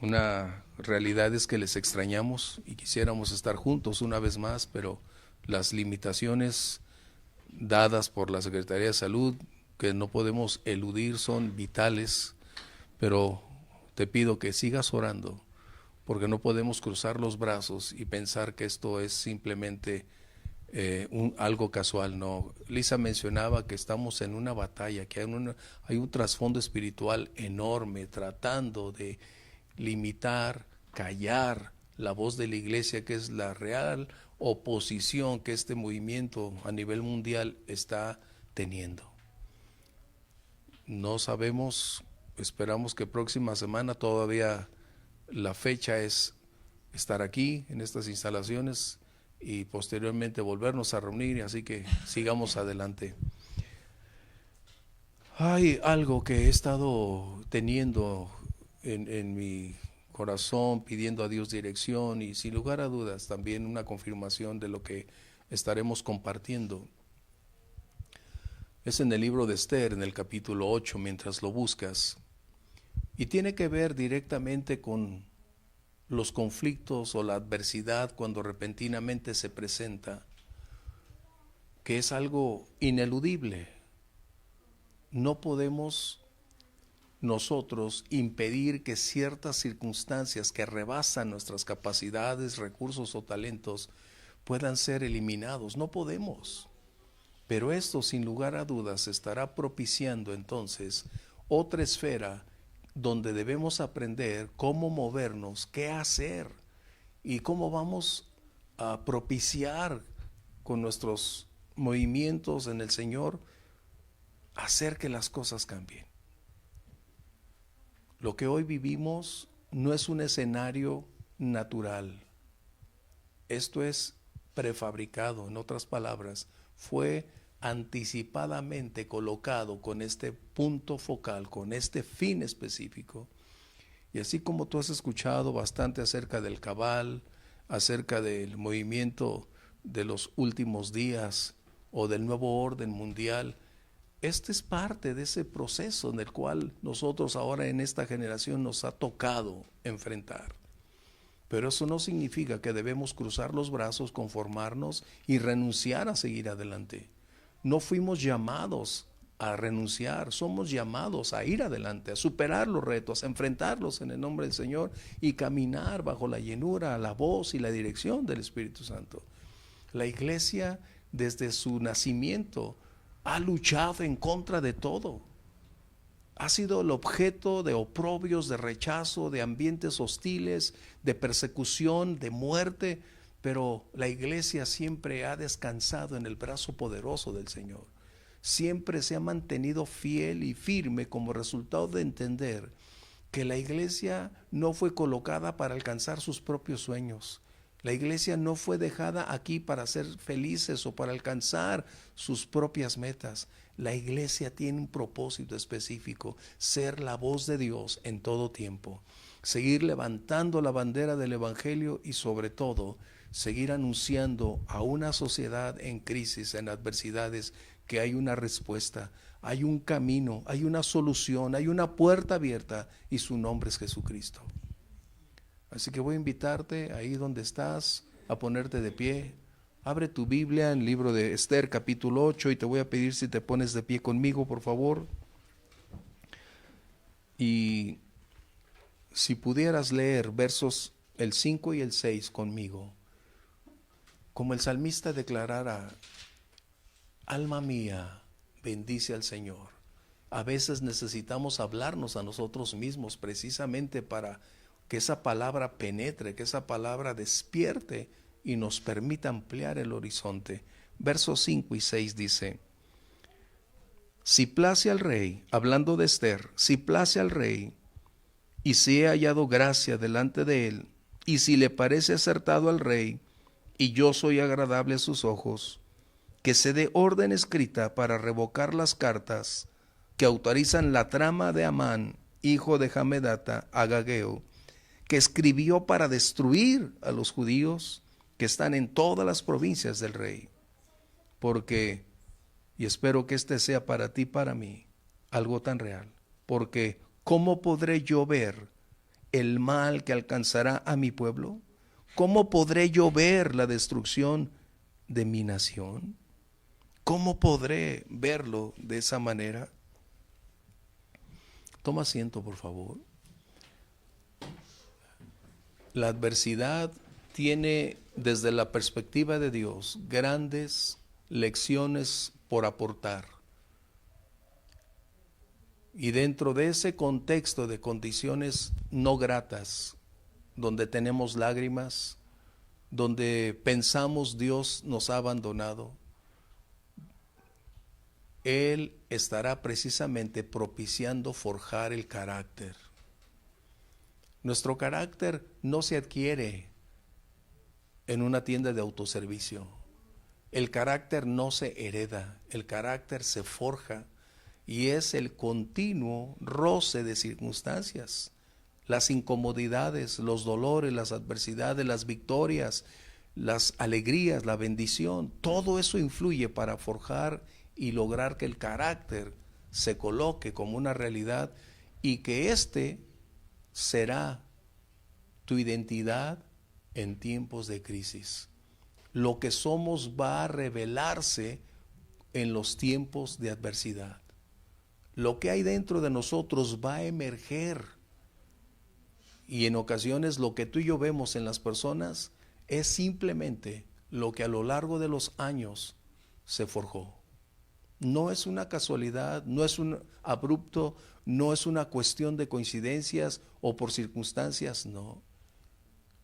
Una realidad es que les extrañamos y quisiéramos estar juntos una vez más, pero las limitaciones dadas por la Secretaría de Salud, que no podemos eludir, son vitales, pero te pido que sigas orando, porque no podemos cruzar los brazos y pensar que esto es simplemente algo casual. No, Lisa mencionaba que estamos en una batalla, que hay un trasfondo espiritual enorme tratando de limitar, callar la voz de la iglesia, que es la real oposición que este movimiento a nivel mundial está teniendo. No sabemos, esperamos que próxima semana, todavía la fecha es estar aquí en estas instalaciones y posteriormente volvernos a reunir, así que sigamos adelante. Hay algo que he estado teniendo en mi corazón, pidiendo a Dios dirección y sin lugar a dudas también una confirmación de lo que estaremos compartiendo. Es en el libro de Esther, en el capítulo 8, mientras lo buscas, y tiene que ver directamente con los conflictos o la adversidad cuando repentinamente se presenta, que es algo ineludible. No podemos nosotros impedir que ciertas circunstancias que rebasan nuestras capacidades, recursos o talentos puedan ser eliminados. No podemos. Pero esto, sin lugar a dudas, estará propiciando entonces otra esfera donde debemos aprender cómo movernos, qué hacer y cómo vamos a propiciar con nuestros movimientos en el Señor hacer que las cosas cambien. Lo que hoy vivimos no es un escenario natural. Esto es prefabricado, en otras palabras, fue anticipadamente colocado con este punto focal, con este fin específico. Y así como tú has escuchado bastante acerca del cabal, acerca del movimiento de los últimos días o del nuevo orden mundial, este es parte de ese proceso en el cual nosotros ahora en esta generación nos ha tocado enfrentar. Pero eso no significa que debemos cruzar los brazos, conformarnos y renunciar a seguir adelante. No fuimos llamados a renunciar, somos llamados a ir adelante, a superar los retos, a enfrentarlos en el nombre del Señor y caminar bajo la llenura, la voz y la dirección del Espíritu Santo. La iglesia desde su nacimiento ha luchado en contra de todo. Ha sido el objeto de oprobios, de rechazo, de ambientes hostiles, de persecución, de muerte, pero la iglesia siempre ha descansado en el brazo poderoso del Señor. Siempre se ha mantenido fiel y firme como resultado de entender que la iglesia no fue colocada para alcanzar sus propios sueños. La iglesia no fue dejada aquí para ser felices o para alcanzar sus propias metas. La iglesia tiene un propósito específico: ser la voz de Dios en todo tiempo, seguir levantando la bandera del Evangelio y sobre todo seguir anunciando a una sociedad en crisis, en adversidades, que hay una respuesta, hay un camino, hay una solución, hay una puerta abierta y su nombre es Jesucristo. Así que voy a invitarte ahí donde estás a ponerte de pie. Abre tu Biblia en el libro de Esther capítulo 8 y te voy a pedir si te pones de pie conmigo, por favor. Y si pudieras leer versos el 5 y el 6 conmigo, como el salmista declarara: alma mía, bendice al Señor. A veces necesitamos hablarnos a nosotros mismos precisamente para que esa palabra penetre, que esa palabra despierte y nos permita ampliar el horizonte. Versos 5 y 6 dice: si place al rey, hablando de Esther, si place al rey, y si he hallado gracia delante de él, y si le parece acertado al rey, y yo soy agradable a sus ojos, que se dé orden escrita para revocar las cartas que autorizan la trama de Amán, hijo de Hamedata, Agageo, que escribió para destruir a los judíos que están en todas las provincias del rey. Porque, y espero que este sea para ti, para mí, algo tan real, porque ¿cómo podré yo ver el mal que alcanzará a mi pueblo? ¿Cómo podré yo ver la destrucción de mi nación? ¿Cómo podré verlo de esa manera? Toma asiento, por favor. La adversidad tiene, desde la perspectiva de Dios, grandes lecciones por aportar. Y dentro de ese contexto de condiciones no gratas, donde tenemos lágrimas, donde pensamos Dios nos ha abandonado, Él estará precisamente propiciando forjar el carácter. Nuestro carácter no se adquiere en una tienda de autoservicio. El carácter no se hereda, el carácter se forja y es el continuo roce de circunstancias, las incomodidades, los dolores, las adversidades, las victorias, las alegrías, la bendición. Todo eso influye para forjar y lograr que el carácter se coloque como una realidad y que éste será tu identidad en tiempos de crisis. Lo que somos va a revelarse en los tiempos de adversidad. Lo que hay dentro de nosotros va a emerger. Y en ocasiones lo que tú y yo vemos en las personas es simplemente lo que a lo largo de los años se forjó. No es una casualidad, no es un abrupto, no es una cuestión de coincidencias o por circunstancias, no.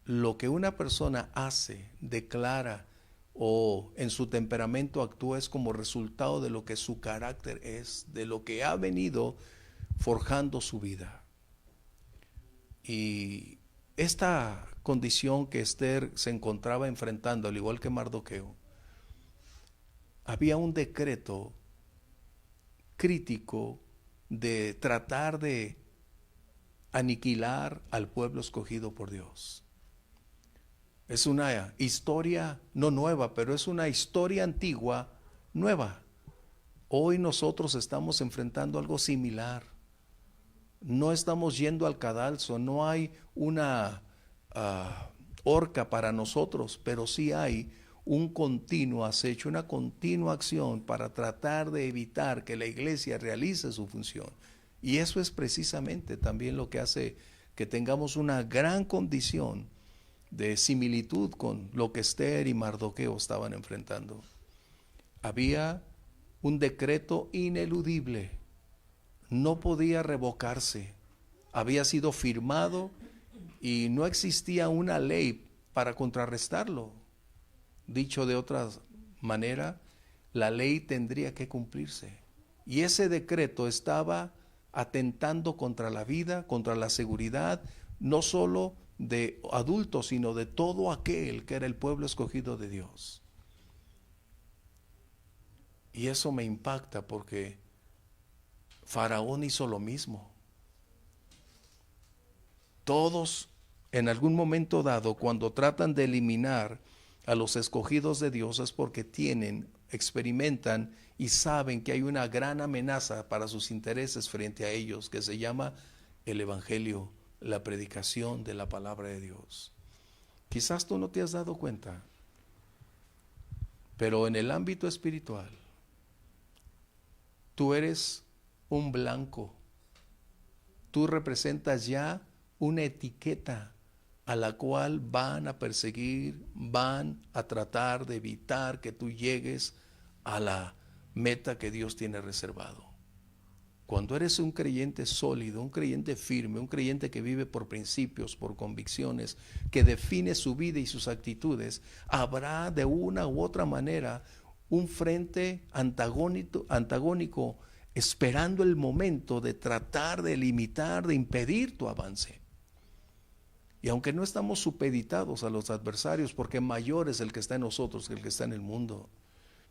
Lo que una persona hace, declara o en su temperamento actúa es como resultado de lo que su carácter es, de lo que ha venido forjando su vida. Y esta condición que Esther se encontraba enfrentando, al igual que Mardoqueo, había un decreto crítico de tratar de aniquilar al pueblo escogido por Dios. Es una historia no nueva, pero es una historia antigua nueva. Hoy nosotros estamos enfrentando algo similar. No estamos yendo al cadalso, no hay una horca para nosotros, pero sí hay un continuo acecho, una continua acción para tratar de evitar que la iglesia realice su función. Y eso es precisamente también lo que hace que tengamos una gran condición de similitud con lo que Esther y Mardoqueo estaban enfrentando. Había un decreto ineludible, no podía revocarse, había sido firmado y no existía una ley para contrarrestarlo. Dicho de otra manera, la ley tendría que cumplirse. Y ese decreto estaba atentando contra la vida, contra la seguridad, no solo de adultos, sino de todo aquel que era el pueblo escogido de Dios. Y eso me impacta porque Faraón hizo lo mismo. Todos en algún momento dado, cuando tratan de eliminar a los escogidos de Dios, es porque experimentan y saben que hay una gran amenaza para sus intereses frente a ellos, que se llama el Evangelio, la predicación de la palabra de Dios. Quizás tú no te has dado cuenta, pero en el ámbito espiritual, tú eres un blanco. Tú representas ya una etiqueta a la cual van a perseguir, van a tratar de evitar que tú llegues a la meta que Dios tiene reservado. Cuando eres un creyente sólido, un creyente firme, un creyente que vive por principios, por convicciones, que define su vida y sus actitudes, habrá de una u otra manera un frente antagónico esperando el momento de tratar de limitar, de impedir tu avance. Y aunque no estamos supeditados a los adversarios, porque mayor es el que está en nosotros que el que está en el mundo,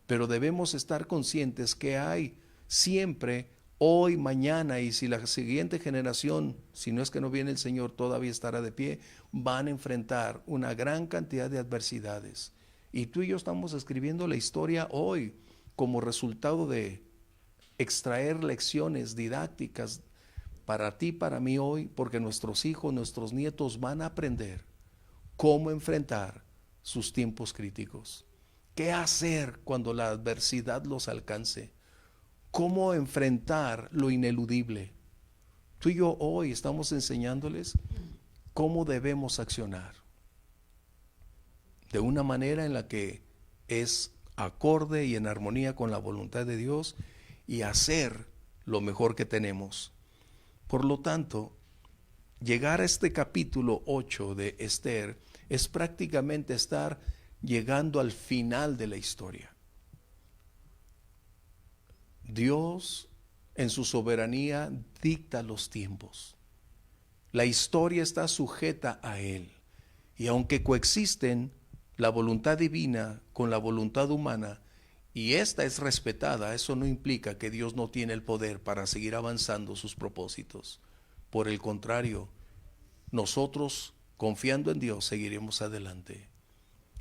pero debemos estar conscientes que hay siempre, hoy, mañana, y si la siguiente generación, si no es que no viene el Señor, todavía estará de pie, van a enfrentar una gran cantidad de adversidades. Y tú y yo estamos escribiendo la historia hoy como resultado de extraer lecciones didácticas para ti, para mí hoy, porque nuestros hijos, nuestros nietos van a aprender cómo enfrentar sus tiempos críticos. ¿Qué hacer cuando la adversidad los alcance? ¿Cómo enfrentar lo ineludible? Tú y yo hoy estamos enseñándoles cómo debemos accionar de una manera en la que es acorde y en armonía con la voluntad de Dios y hacer lo mejor que tenemos. Por lo tanto, llegar a este capítulo 8 de Esther es prácticamente estar llegando al final de la historia. Dios en su soberanía dicta los tiempos. La historia está sujeta a Él. Y aunque coexisten la voluntad divina con la voluntad humana, y esta es respetada, eso no implica que Dios no tiene el poder para seguir avanzando sus propósitos. Por el contrario, nosotros, confiando en Dios, seguiremos adelante.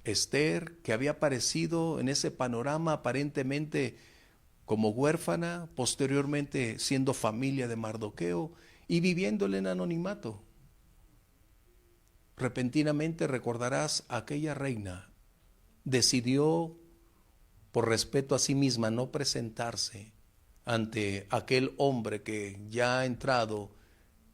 Esther, que había aparecido en ese panorama aparentemente como huérfana, posteriormente siendo familia de Mardoqueo y viviéndole en anonimato. Repentinamente recordarás, aquella reina decidió, por respeto a sí misma, no presentarse ante aquel hombre que ya entrado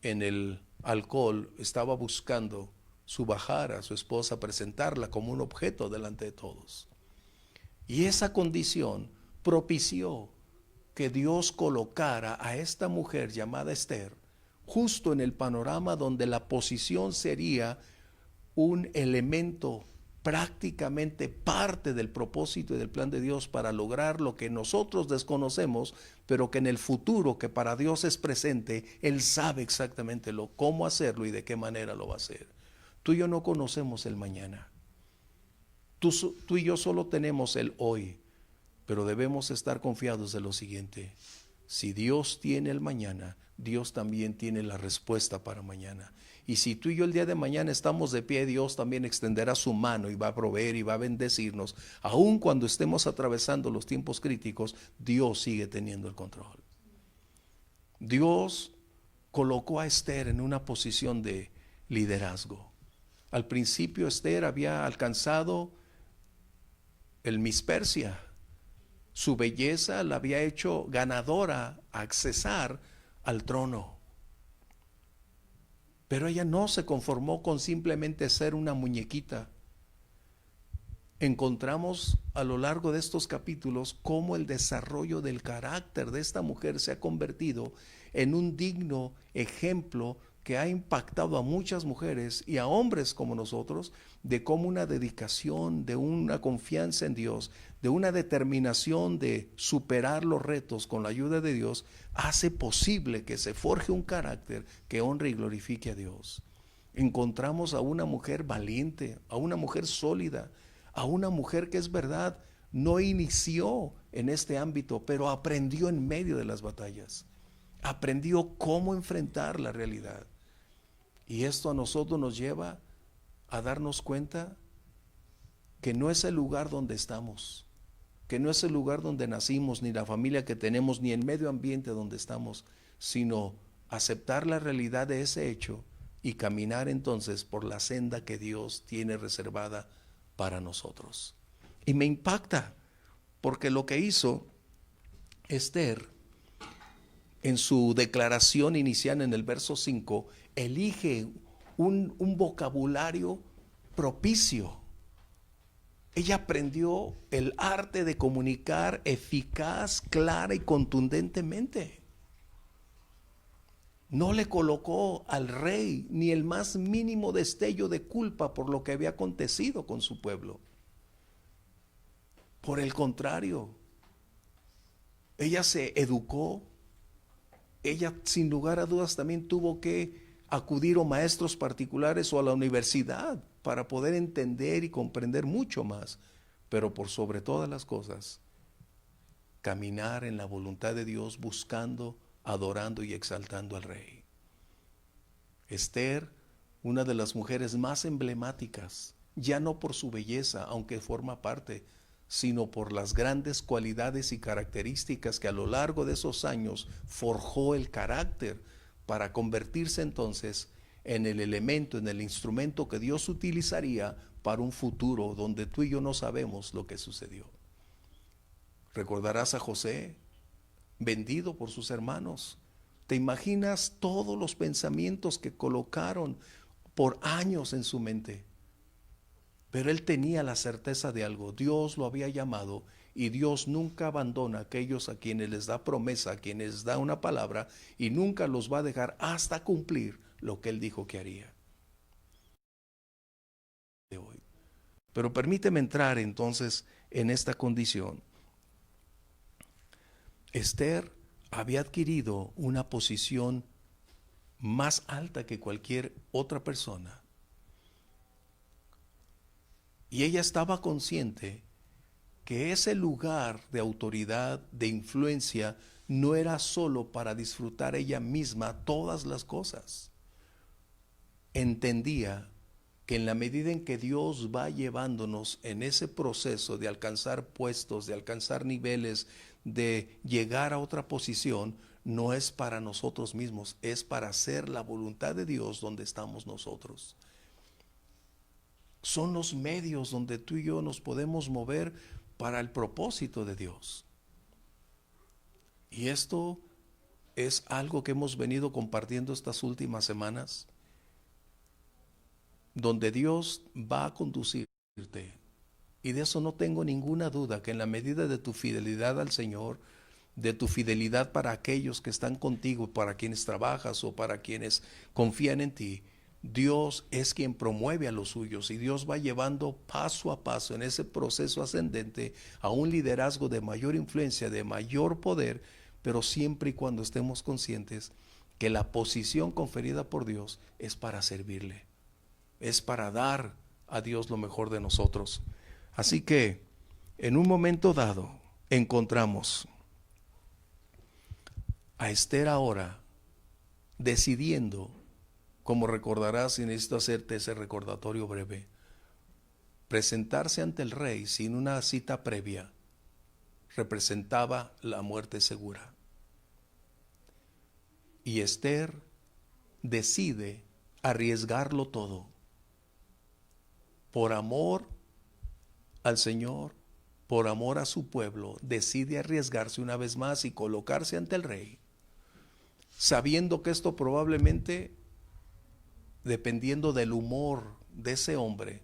en el alcohol estaba buscando subajar a su esposa, presentarla como un objeto delante de todos. Y esa condición propició que Dios colocara a esta mujer llamada Esther justo en el panorama donde la posición sería un elemento prácticamente parte del propósito y del plan de Dios para lograr lo que nosotros desconocemos, pero que en el futuro, que para Dios es presente, Él sabe exactamente cómo hacerlo y de qué manera lo va a hacer. Tú y yo no conocemos el mañana. Tú y yo solo tenemos el hoy, pero debemos estar confiados de lo siguiente: si Dios tiene el mañana, Dios también tiene la respuesta para mañana. Y si tú y yo el día de mañana estamos de pie, Dios también extenderá su mano y va a proveer y va a bendecirnos. Aun cuando estemos atravesando los tiempos críticos, Dios sigue teniendo el control. Dios colocó a Esther en una posición de liderazgo. Al principio Esther había alcanzado el Miss Persia. Su belleza la había hecho ganadora a accesar al trono. Pero ella no se conformó con simplemente ser una muñequita. Encontramos a lo largo de estos capítulos cómo el desarrollo del carácter de esta mujer se ha convertido en un digno ejemplo que ha impactado a muchas mujeres y a hombres como nosotros, de cómo una dedicación, de una confianza en Dios, de una determinación de superar los retos con la ayuda de Dios, hace posible que se forje un carácter que honre y glorifique a Dios. Encontramos a una mujer valiente, a una mujer sólida, a una mujer que es verdad, no inició en este ámbito, pero aprendió en medio de las batallas. Aprendió cómo enfrentar la realidad. Y esto a nosotros nos lleva a darnos cuenta que no es el lugar donde estamos, que no es el lugar donde nacimos, ni la familia que tenemos, ni el medio ambiente donde estamos, sino aceptar la realidad de ese hecho y caminar entonces por la senda que Dios tiene reservada para nosotros. Y me impacta, porque lo que hizo Esther en su declaración inicial en el verso 5, elige un vocabulario propicio. Ella aprendió el arte de comunicar eficaz, clara y contundentemente. No le colocó al rey ni el más mínimo destello de culpa por lo que había acontecido con su pueblo. Por el contrario, ella se educó. Ella sin lugar a dudas también tuvo que acudir a maestros particulares o a la universidad para poder entender y comprender mucho más, pero por sobre todas las cosas, caminar en la voluntad de Dios, buscando, adorando y exaltando al Rey. Esther, una de las mujeres más emblemáticas, ya no por su belleza, aunque forma parte, sino por las grandes cualidades y características que a lo largo de esos años forjó el carácter para convertirse entonces en el elemento, en el instrumento que Dios utilizaría para un futuro donde tú y yo no sabemos lo que sucedió. Recordarás a José, vendido por sus hermanos. ¿Te imaginas todos los pensamientos que colocaron por años en su mente? Pero él tenía la certeza de algo: Dios lo había llamado, y Dios nunca abandona a aquellos a quienes les da promesa, a quienes les da una palabra, y nunca los va a dejar hasta cumplir lo que él dijo que haría. Pero permíteme entrar entonces en esta condición. Esther había adquirido una posición más alta que cualquier otra persona. Y ella estaba consciente que ese lugar de autoridad, de influencia, no era solo para disfrutar ella misma todas las cosas. Entendía que en la medida en que Dios va llevándonos en ese proceso de alcanzar puestos, de alcanzar niveles, de llegar a otra posición, no es para nosotros mismos, es para hacer la voluntad de Dios donde estamos nosotros. Son los medios donde tú y yo nos podemos mover para el propósito de Dios. Y esto es algo que hemos venido compartiendo estas últimas semanas, donde Dios va a conducirte. Y de eso no tengo ninguna duda, que en la medida de tu fidelidad al Señor, de tu fidelidad para aquellos que están contigo, para quienes trabajas o para quienes confían en ti, Dios es quien promueve a los suyos, y Dios va llevando paso a paso en ese proceso ascendente a un liderazgo de mayor influencia, de mayor poder, pero siempre y cuando estemos conscientes que la posición conferida por Dios es para servirle, es para dar a Dios lo mejor de nosotros. Así que en un momento dado encontramos a Esther ahora decidiendo, como recordarás, y necesito hacerte ese recordatorio breve, presentarse ante el rey sin una cita previa representaba la muerte segura. Y Esther decide arriesgarlo todo por amor al Señor, por amor a su pueblo. Decide arriesgarse una vez más y colocarse ante el rey, sabiendo que esto probablemente, dependiendo del humor de ese hombre,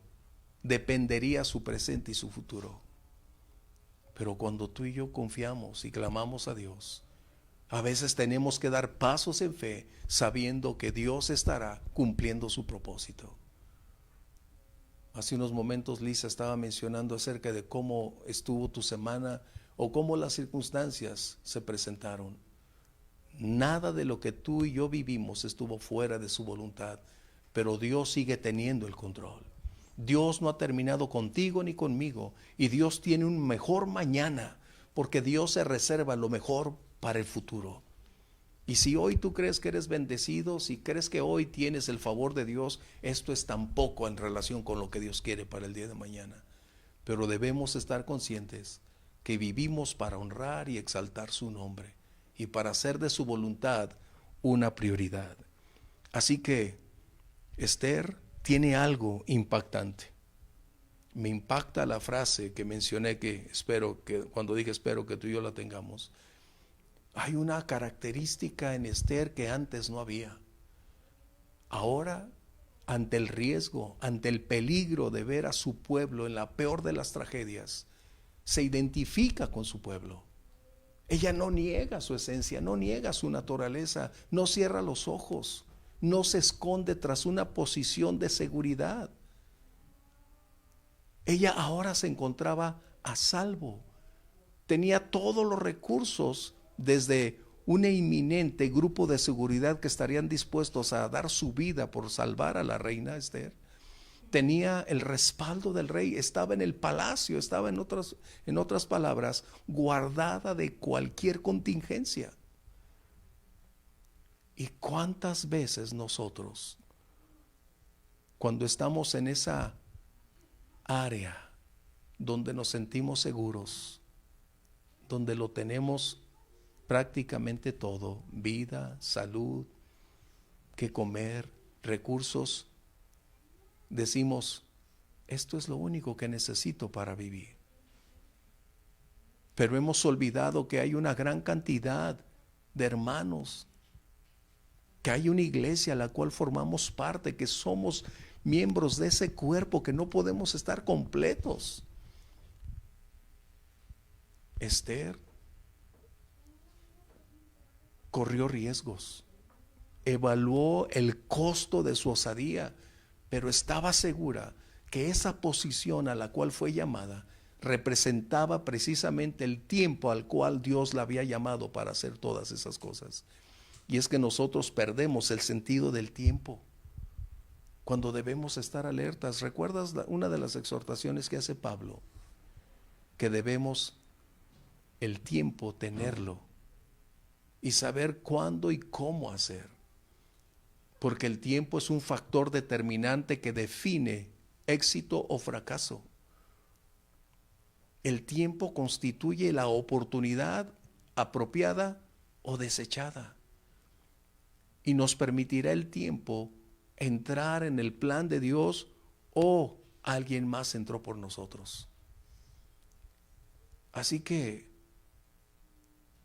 dependería su presente y su futuro. Pero cuando tú y yo confiamos y clamamos a Dios, a veces tenemos que dar pasos en fe, sabiendo que Dios estará cumpliendo su propósito. Hace unos momentos Lisa estaba mencionando acerca de cómo estuvo tu semana o cómo las circunstancias se presentaron. Nada de lo que tú y yo vivimos estuvo fuera de su voluntad, pero Dios sigue teniendo el control. Dios no ha terminado contigo ni conmigo, y Dios tiene un mejor mañana, porque Dios se reserva lo mejor para el futuro. Y si hoy tú crees que eres bendecido, si crees que hoy tienes el favor de Dios, esto es tan poco en relación con lo que Dios quiere para el día de mañana. Pero debemos estar conscientes que vivimos para honrar y exaltar su nombre, y para hacer de su voluntad una prioridad. Así que Esther tiene algo impactante. Me impacta la frase que mencioné, que espero que, cuando dije espero que tú y yo la tengamos. Hay una característica en Esther que antes no había. Ahora, ante el riesgo, ante el peligro de ver a su pueblo en la peor de las tragedias, se identifica con su pueblo. Ella no niega su esencia, no niega su naturaleza, no cierra los ojos, no se esconde tras una posición de seguridad. Ella ahora se encontraba a salvo. Tenía todos los recursos, desde un inminente grupo de seguridad que estarían dispuestos a dar su vida por salvar a la reina Esther. Tenía el respaldo del rey, estaba en el palacio, estaba en otras palabras, guardada de cualquier contingencia. ¿Y cuántas veces nosotros, cuando estamos en esa área donde nos sentimos seguros, donde lo tenemos prácticamente todo, vida, salud, que comer, recursos, decimos, esto es lo único que necesito para vivir. Pero hemos olvidado que hay una gran cantidad de hermanos, que hay una iglesia a la cual formamos parte, que somos miembros de ese cuerpo, que no podemos estar completos. Esther corrió riesgos, evaluó el costo de su osadía, pero estaba segura que esa posición a la cual fue llamada representaba precisamente el tiempo al cual Dios la había llamado para hacer todas esas cosas. Y es que nosotros perdemos el sentido del tiempo cuando debemos estar alertas. ¿Recuerdas una de las exhortaciones que hace Pablo? Que debemos el tiempo tenerlo y saber cuándo y cómo hacer. Porque el tiempo es un factor determinante que define éxito o fracaso. El tiempo constituye la oportunidad apropiada o desechada. Y nos permitirá el tiempo entrar en el plan de Dios o alguien más entró por nosotros. Así que,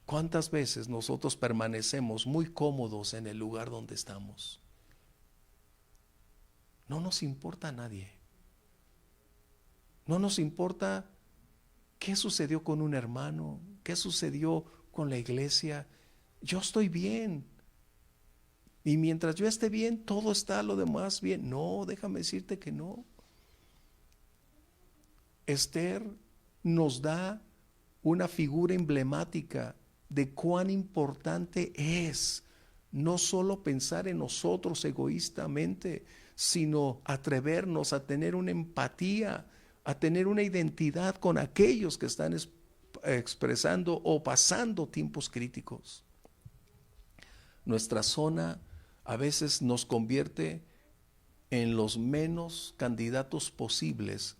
¿cuántas veces nosotros permanecemos muy cómodos en el lugar donde estamos? No nos importa a nadie. No nos importa qué sucedió con un hermano, qué sucedió con la iglesia. Yo estoy bien. Y mientras yo esté bien, todo está lo demás bien. No, déjame decirte que no. Esther nos da una figura emblemática de cuán importante es no solo pensar en nosotros egoístamente, sino atrevernos a tener una empatía, a tener una identidad con aquellos que están expresando o pasando tiempos críticos. Nuestra zona a veces nos convierte en los menos candidatos posibles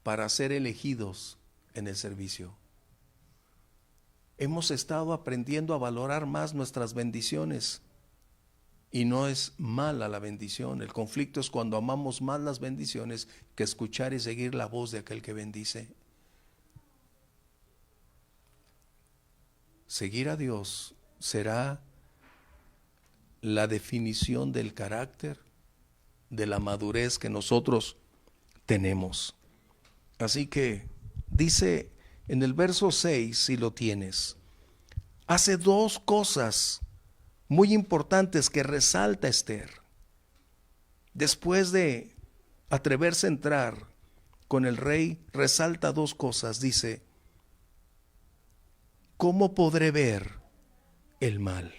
para ser elegidos en el servicio. Hemos estado aprendiendo a valorar más nuestras bendiciones y no es mala la bendición. El conflicto es cuando amamos más las bendiciones que escuchar y seguir la voz de aquel que bendice. Seguir a Dios será la definición del carácter, de la madurez que nosotros tenemos. Así que dice en el verso 6, si lo tienes, hace dos cosas muy importantes que resalta Esther. Después de atreverse a entrar con el rey, resalta dos cosas. Dice, ¿cómo podré ver el mal?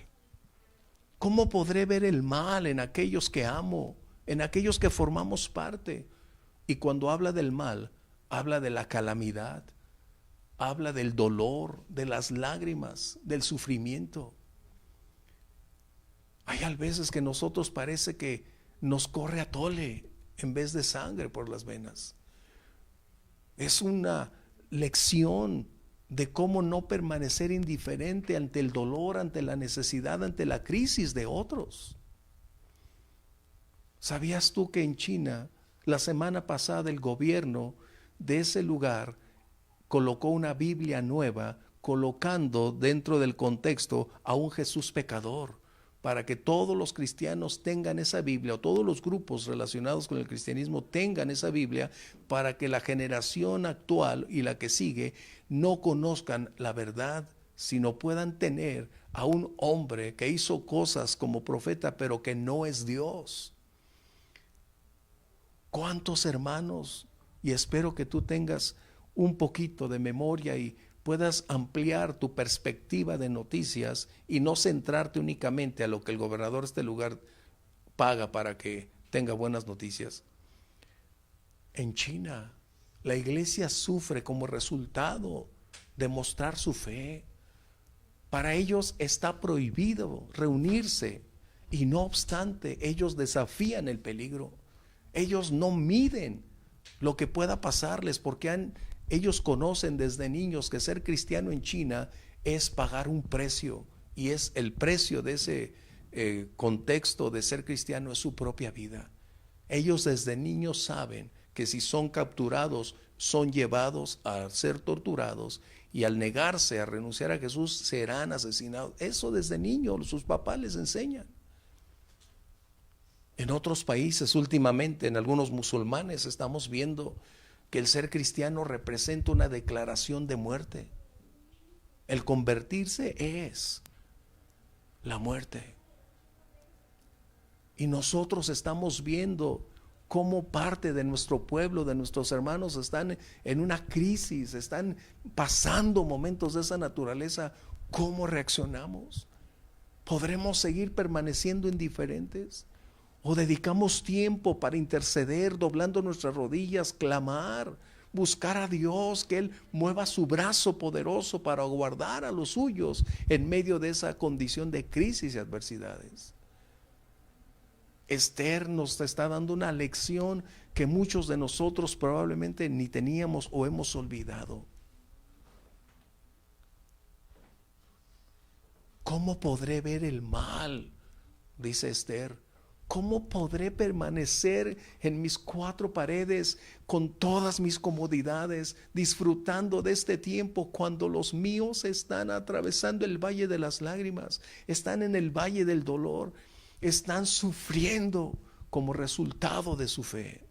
¿Cómo podré ver el mal en aquellos que amo, en aquellos que formamos parte? Y cuando habla del mal, habla de la calamidad, habla del dolor, de las lágrimas, del sufrimiento. Hay a veces que nosotros parece que nos corre atole en vez de sangre por las venas. Es una lección de cómo no permanecer indiferente ante el dolor, ante la necesidad, ante la crisis de otros. ¿Sabías tú que en China, la semana pasada, el gobierno de ese lugar colocó una Biblia nueva, colocando dentro del contexto a un Jesús pecador, para que todos los cristianos tengan esa Biblia, o todos los grupos relacionados con el cristianismo tengan esa Biblia, para que la generación actual y la que sigue no conozcan la verdad, sino puedan tener a un hombre que hizo cosas como profeta, pero que no es Dios. ¿Cuántos hermanos? Y espero que tú tengas un poquito de memoria y puedas ampliar tu perspectiva de noticias y no centrarte únicamente a lo que el gobernador de este lugar paga para que tenga buenas noticias. En China, la iglesia sufre como resultado de mostrar su fe. Para ellos está prohibido reunirse y no obstante ellos desafían el peligro. Ellos no miden lo que pueda pasarles porque ellos conocen desde niños que ser cristiano en China es pagar un precio y es el precio de ese contexto de ser cristiano es su propia vida. Ellos desde niños saben que si son capturados, son llevados a ser torturados y al negarse a renunciar a Jesús serán asesinados. Eso desde niños sus papás les enseñan. En otros países últimamente, en algunos musulmanes, estamos viendo que el ser cristiano representa una declaración de muerte. El convertirse es la muerte. Y nosotros estamos viendo cómo parte de nuestro pueblo, de nuestros hermanos, están en una crisis, están pasando momentos de esa naturaleza. ¿Cómo reaccionamos? ¿Podremos seguir permaneciendo indiferentes? ¿O dedicamos tiempo para interceder, doblando nuestras rodillas, clamar, buscar a Dios, que Él mueva su brazo poderoso para guardar a los suyos en medio de esa condición de crisis y adversidades? Esther nos está dando una lección que muchos de nosotros probablemente ni teníamos o hemos olvidado. ¿Cómo podré ver el mal?, dice Esther. ¿Cómo podré permanecer en mis cuatro paredes con todas mis comodidades, disfrutando de este tiempo cuando los míos están atravesando el valle de las lágrimas, están en el valle del dolor, están sufriendo como resultado de su fe?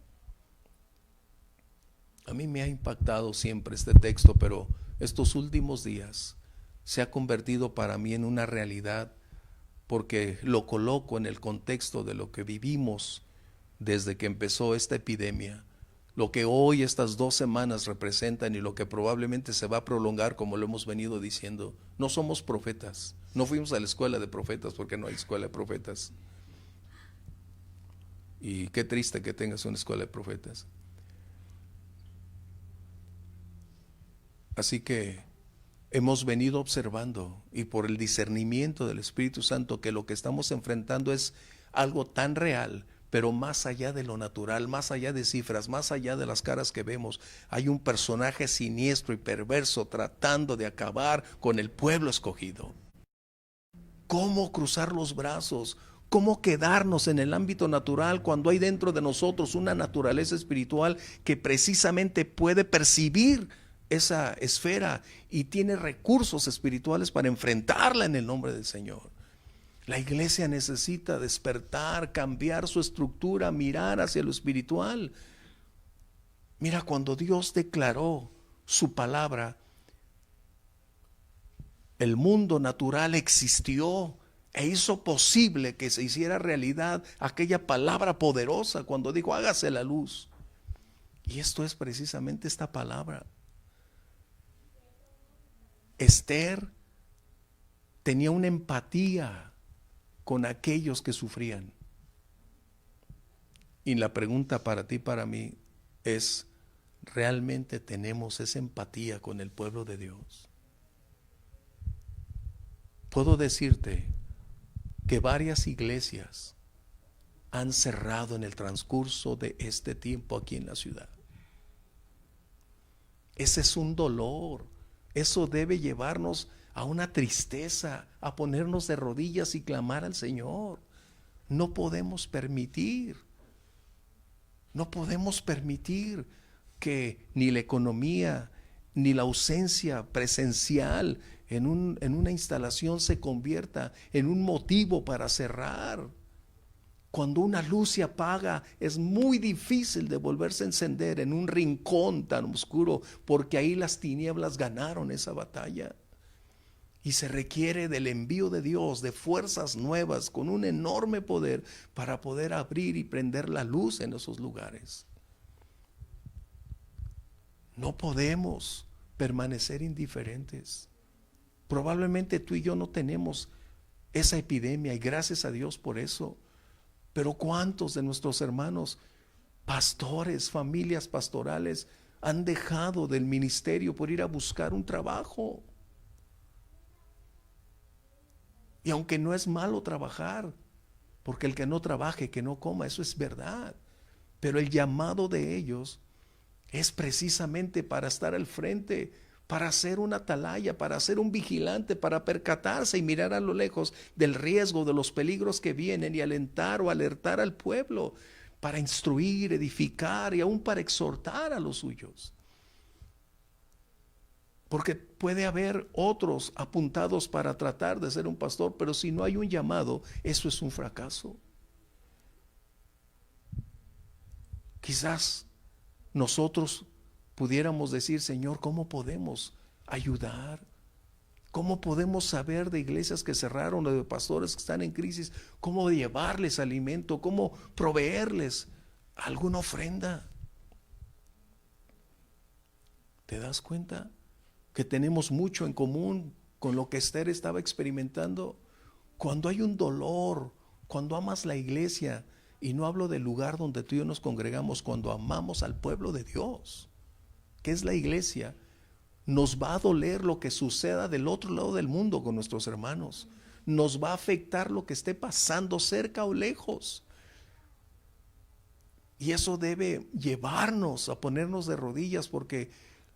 A mí me ha impactado siempre este texto, pero estos últimos días se ha convertido para mí en una realidad, porque lo coloco en el contexto de lo que vivimos desde que empezó esta epidemia, lo que hoy estas 2 semanas representan y lo que probablemente se va a prolongar, como lo hemos venido diciendo. No somos profetas, no fuimos a la escuela de profetas porque no hay escuela de profetas. Y qué triste que tengas una escuela de profetas. Así que hemos venido observando, y por el discernimiento del Espíritu Santo, que lo que estamos enfrentando es algo tan real, pero más allá de lo natural, más allá de cifras, más allá de las caras que vemos. Hay un personaje siniestro y perverso tratando de acabar con el pueblo escogido. ¿Cómo cruzar los brazos? ¿Cómo quedarnos en el ámbito natural cuando hay dentro de nosotros una naturaleza espiritual que precisamente puede percibir esa esfera y tiene recursos espirituales para enfrentarla en el nombre del Señor? La iglesia necesita despertar, cambiar su estructura, mirar hacia lo espiritual. Mira, cuando Dios declaró su palabra, el mundo natural existió e hizo posible que se hiciera realidad aquella palabra poderosa cuando dijo: hágase la luz. Y esto es precisamente esta palabra. Esther tenía una empatía con aquellos que sufrían. Y la pregunta para ti, para mí, es: ¿realmente tenemos esa empatía con el pueblo de Dios? Puedo decirte que varias iglesias han cerrado en el transcurso de este tiempo aquí en la ciudad. Ese es un dolor. Eso debe llevarnos a una tristeza, a ponernos de rodillas y clamar al Señor. No podemos permitir que ni la economía, ni la ausencia presencial en una instalación se convierta en un motivo para cerrar. Cuando una luz se apaga, es muy difícil de volverse a encender en un rincón tan oscuro, porque ahí las tinieblas ganaron esa batalla. Y se requiere del envío de Dios, de fuerzas nuevas, con un enorme poder, para poder abrir y prender la luz en esos lugares. No podemos permanecer indiferentes. Probablemente tú y yo no tenemos esa epidemia, y gracias a Dios por eso. Pero ¿cuántos de nuestros hermanos, pastores, familias pastorales, han dejado del ministerio por ir a buscar un trabajo? Y aunque no es malo trabajar, porque el que no trabaje, que no coma, eso es verdad. Pero el llamado de ellos es precisamente para estar al frente, para ser un atalaya, para ser un vigilante, para percatarse y mirar a lo lejos del riesgo, de los peligros que vienen y alentar o alertar al pueblo, para instruir, edificar y aún para exhortar a los suyos. Porque puede haber otros apuntados para tratar de ser un pastor, pero si no hay un llamado, eso es un fracaso. Quizás nosotros pudiéramos decir, Señor, ¿cómo podemos ayudar? ¿Cómo podemos saber de iglesias que cerraron o de pastores que están en crisis? ¿Cómo llevarles alimento? ¿Cómo proveerles alguna ofrenda? ¿Te das cuenta que tenemos mucho en común con lo que Esther estaba experimentando? Cuando hay un dolor, cuando amas la iglesia, y no hablo del lugar donde tú y yo nos congregamos, cuando amamos al pueblo de Dios, que es la iglesia, nos va a doler lo que suceda del otro lado del mundo con nuestros hermanos. Nos va a afectar lo que esté pasando cerca o lejos. Y eso debe llevarnos a ponernos de rodillas, porque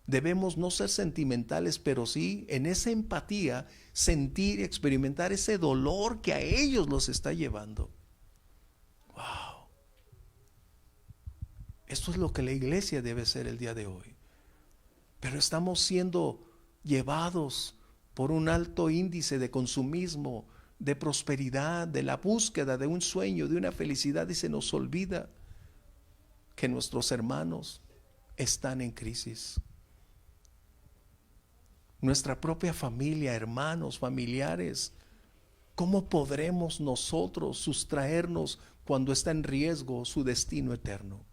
debemos no ser sentimentales, pero sí en esa empatía sentir y experimentar ese dolor que a ellos los está llevando. Wow. Esto es lo que la iglesia debe ser el día de hoy. Pero estamos siendo llevados por un alto índice de consumismo, de prosperidad, de la búsqueda de un sueño, de una felicidad, y se nos olvida que nuestros hermanos están en crisis. Nuestra propia familia, hermanos, familiares, ¿cómo podremos nosotros sustraernos cuando está en riesgo su destino eterno?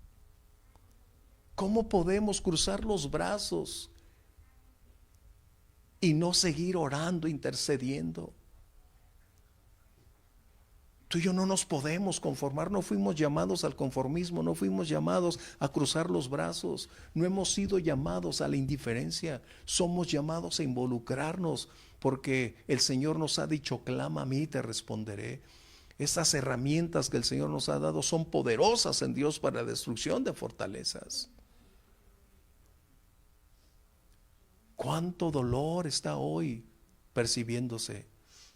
¿Cómo podemos cruzar los brazos y no seguir orando, intercediendo? Tú y yo no nos podemos conformar, no fuimos llamados al conformismo, no fuimos llamados a cruzar los brazos, no hemos sido llamados a la indiferencia, somos llamados a involucrarnos, porque el Señor nos ha dicho, clama a mí y te responderé. Esas herramientas que el Señor nos ha dado son poderosas en Dios para la destrucción de fortalezas. ¿Cuánto dolor está hoy percibiéndose?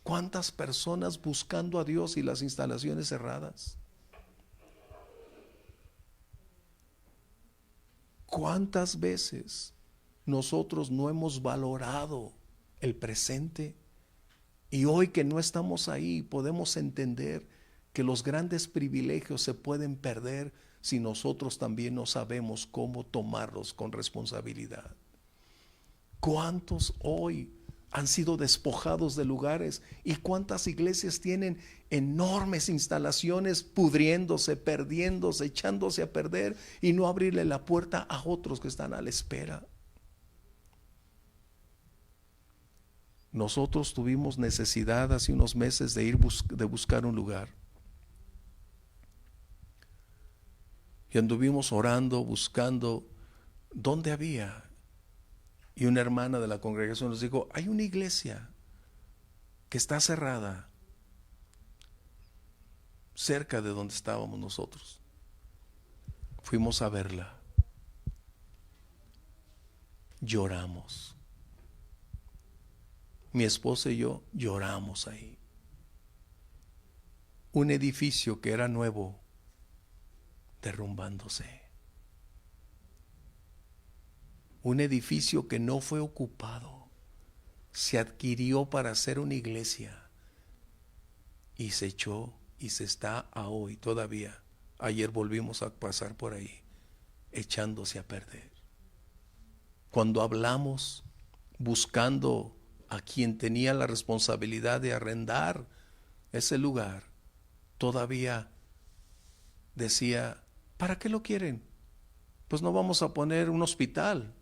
¿Cuántas personas buscando a Dios y las instalaciones cerradas? ¿Cuántas veces nosotros no hemos valorado el presente? Y hoy que no estamos ahí, podemos entender que los grandes privilegios se pueden perder si nosotros también no sabemos cómo tomarlos con responsabilidad. ¿Cuántos hoy han sido despojados de lugares? ¿Y cuántas iglesias tienen enormes instalaciones pudriéndose, perdiéndose, echándose a perder, y no abrirle la puerta a otros que están a la espera? Nosotros tuvimos necesidad hace unos meses de buscar un lugar. Y anduvimos orando, buscando dónde había. Y una hermana de la congregación nos dijo, hay una iglesia que está cerrada cerca de donde estábamos nosotros. Fuimos a verla. Lloramos. Mi esposa y yo lloramos ahí. Un edificio que era nuevo, derrumbándose. Un edificio que no fue ocupado, se adquirió para hacer una iglesia y se echó y se está a hoy todavía. Ayer volvimos a pasar por ahí, echándose a perder. Cuando hablamos, buscando a quien tenía la responsabilidad de arrendar ese lugar, todavía decía, ¿para qué lo quieren? Pues no vamos a poner un hospital,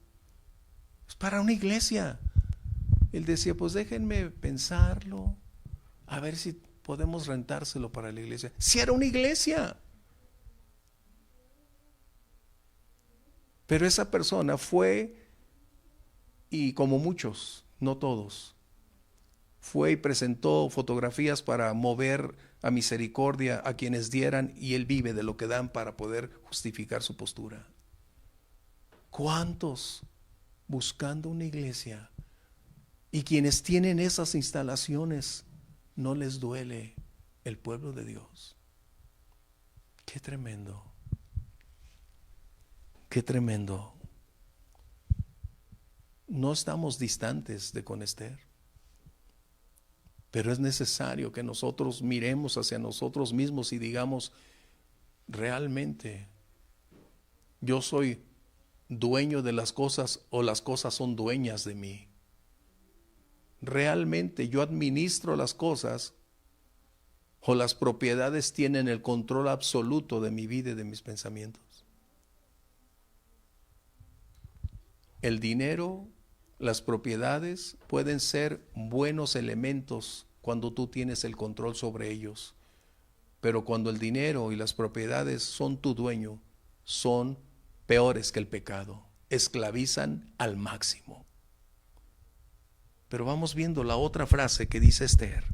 es para una iglesia. Él decía, pues déjenme pensarlo, a ver si podemos rentárselo para la iglesia. Si era una iglesia. Pero esa persona fue, y como muchos, no todos, fue y presentó fotografías para mover a misericordia a quienes dieran, y él vive de lo que dan para poder justificar su postura. ¿Cuántos buscando una iglesia. Y quienes tienen esas instalaciones, no les duele el pueblo de Dios. Qué tremendo. Qué tremendo. No estamos distantes de con Esther, pero es necesario que nosotros miremos hacia nosotros mismos y digamos, realmente yo soy dueño de las cosas o las cosas son dueñas de mí. Realmente yo administro las cosas o las propiedades tienen el control absoluto de mi vida y de mis pensamientos. El dinero, las propiedades pueden ser buenos elementos cuando tú tienes el control sobre ellos, pero cuando el dinero y las propiedades son tu dueño, son peores que el pecado, esclavizan al máximo. Pero vamos viendo la otra frase que dice Esther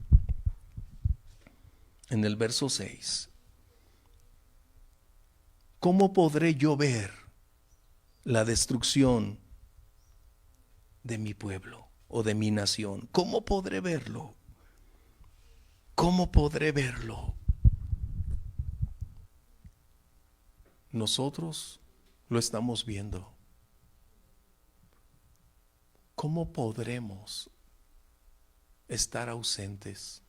en el verso 6. ¿Cómo podré yo ver la destrucción de mi pueblo o de mi nación? ¿Cómo podré verlo? ¿Cómo podré verlo? Nosotros lo estamos viendo. ¿Cómo podremos estar ausentes?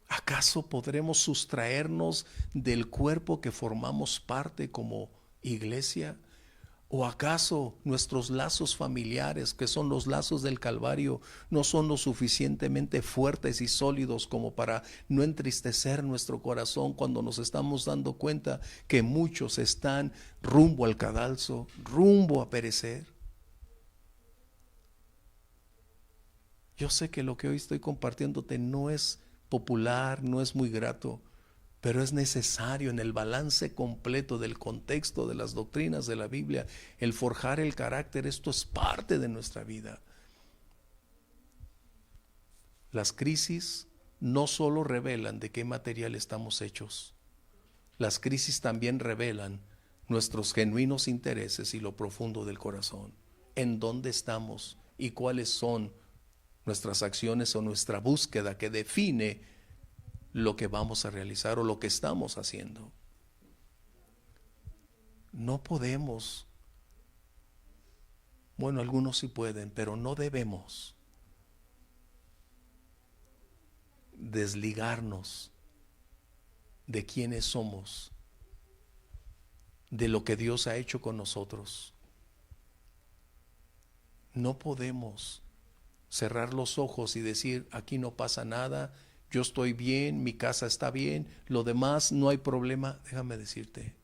¿Acaso podremos sustraernos del cuerpo que formamos parte como iglesia? ¿O acaso nuestros lazos familiares, que son los lazos del Calvario, no son lo suficientemente fuertes y sólidos como para no entristecer nuestro corazón cuando nos estamos dando cuenta que muchos están rumbo al cadalso, rumbo a perecer? Yo sé que lo que hoy estoy compartiéndote no es popular, no es muy grato, pero es necesario en el balance completo del contexto de las doctrinas de la Biblia, el forjar el carácter. Esto es parte de nuestra vida. Las crisis no solo revelan de qué material estamos hechos, las crisis también revelan nuestros genuinos intereses y lo profundo del corazón, en dónde estamos y cuáles son nuestras acciones o nuestra búsqueda que define lo que vamos a realizar o lo que estamos haciendo. No podemos, bueno, algunos sí pueden, pero no debemos desligarnos de quiénes somos, de lo que Dios ha hecho con nosotros. No podemos cerrar los ojos y decir, aquí no pasa nada, yo estoy bien, mi casa está bien, lo demás no hay problema. Déjame decirte,